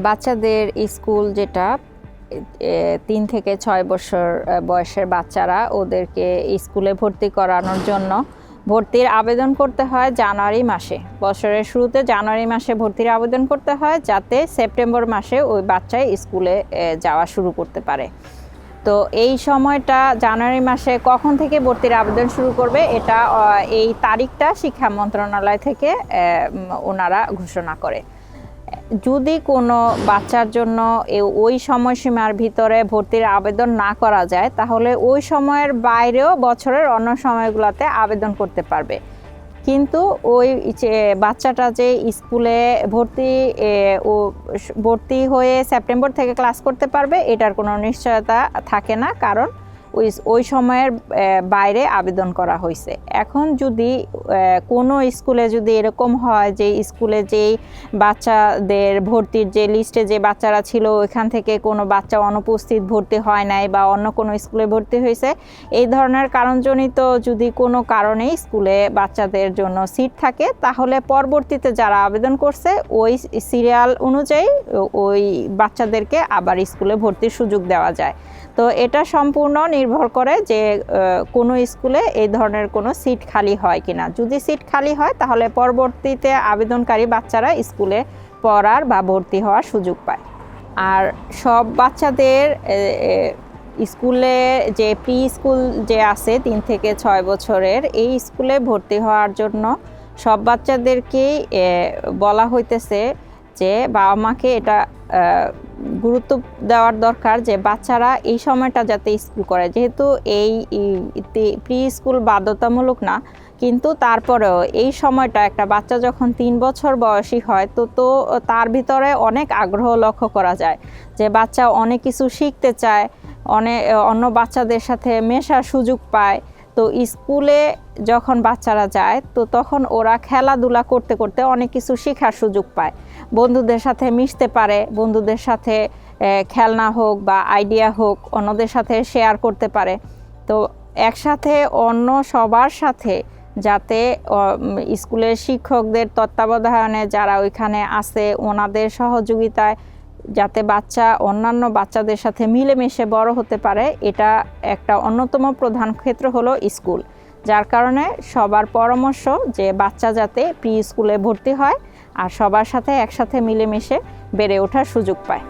বাচ্চাদের স্কুল যেটা 3 থেকে 6 বছর বয়সের বাচ্চারা, ওদেরকে স্কুলে ভর্তি করানোর জন্য ভর্তির আবেদন করতে হয় জানুয়ারি মাসে। বছরের শুরুতে জানুয়ারি মাসে ভর্তির আবেদন করতে হয়, যাতে সেপ্টেম্বর মাসে ওই বাচ্চায় স্কুলে যাওয়া শুরু করতে পারে। তো এই সময়টা জানুয়ারি মাসে কখন থেকে ভর্তির আবেদন শুরু করবে, এটা এই তারিখটা শিক্ষা মন্ত্রণালয় থেকে ওনারা ঘোষণা করে। যদি কোনো বাচ্চার জন্য ওই সময়সীমার ভিতরে ভর্তির আবেদন না করা যায়, তাহলে ওই সময়ের বাইরেও বছরের অন্য সময়গুলোতে আবেদন করতে পারবে। কিন্তু ওই বাচ্চাটা যে স্কুলে ভর্তি হয়ে সেপ্টেম্বর থেকে ক্লাস করতে পারবে, এটার কোনো নিশ্চয়তা থাকে না, কারণ ওই সময়ের বাইরে আবেদন করা হয়েছে। এখন যদি কোনো স্কুলে যদি এরকম হয় যে স্কুলে যেই বাচ্চাদের ভর্তির যে লিস্টে যে বাচ্চারা ছিল, ওইখান থেকে কোনো বাচ্চা অনুপস্থিত ভর্তি হয় নাই বা অন্য কোনো স্কুলে ভর্তি হয়েছে, এই ধরনের কারণজনিত যদি কোনো কারণে স্কুলে বাচ্চাদের জন্য সিট থাকে, তাহলে পরবর্তীতে যারা আবেদন করছে ওই সিরিয়াল অনুযায়ী ওই বাচ্চাদেরকে আবার স্কুলে ভর্তির সুযোগ দেওয়া যায়। তো এটা সম্পূর্ণ নির্ভর করে যে কোনো স্কুলে এই ধরনের কোনো সিট খালি হয় কিনা। যদি সিট খালি হয়, তাহলে পরবর্তীতে আবেদনকারী বাচ্চারা স্কুলে পড়ার বা ভর্তি হওয়ার সুযোগ পায়। আর সব বাচ্চাদের স্কুলে যে প্রি স্কুল যে আছে 3 থেকে 6 বছরের, এই স্কুলে ভর্তি হওয়ার জন্য সব বাচ্চাদেরকেই বলা হইতেছে যে বাবা মাকে এটা গুরুত্ব দেওয়ার দরকার যে বাচ্চারা এই সময়টা যাতে স্কুল করে। যেহেতু এই প্রি স্কুল বাধ্যতামূলক না, কিন্তু তারপরেও এই সময়টা একটা বাচ্চা যখন 3 বছর বয়সী হয়, তো তার ভিতরে অনেক আগ্রহ লক্ষ্য করা যায় যে বাচ্চা অনেক কিছু শিখতে চায়, অন্য বাচ্চাদের সাথে মেশার সুযোগ পায়। তো স্কুলে যখন বাচ্চারা যায়, তো তখন ওরা খেলাধুলা করতে করতে অনেক কিছু শেখার সুযোগ পায়, বন্ধুদের সাথে মিশতে পারে, বন্ধুদের সাথে খেলনা হোক বা আইডিয়া হোক অন্যদের সাথে শেয়ার করতে পারে। তো একসাথে অন্য সবার সাথে যাতে স্কুলের শিক্ষকদের তত্ত্বাবধানে যারা ওইখানে আছে, ওনাদের সহযোগিতায় যাতে বাচ্চা অন্যান্য বাচ্চাদের সাথে মিলেমিশে বড় হতে পারে, এটা একটা অন্যতম প্রধান ক্ষেত্র হলো স্কুল। যার কারণে সবার পরামর্শ যে বাচ্চা যাতে প্রি স্কুলে ভর্তি হয় আর সবার সাথে একসাথে মিলেমিশে বেড়ে ওঠার সুযোগ পায়।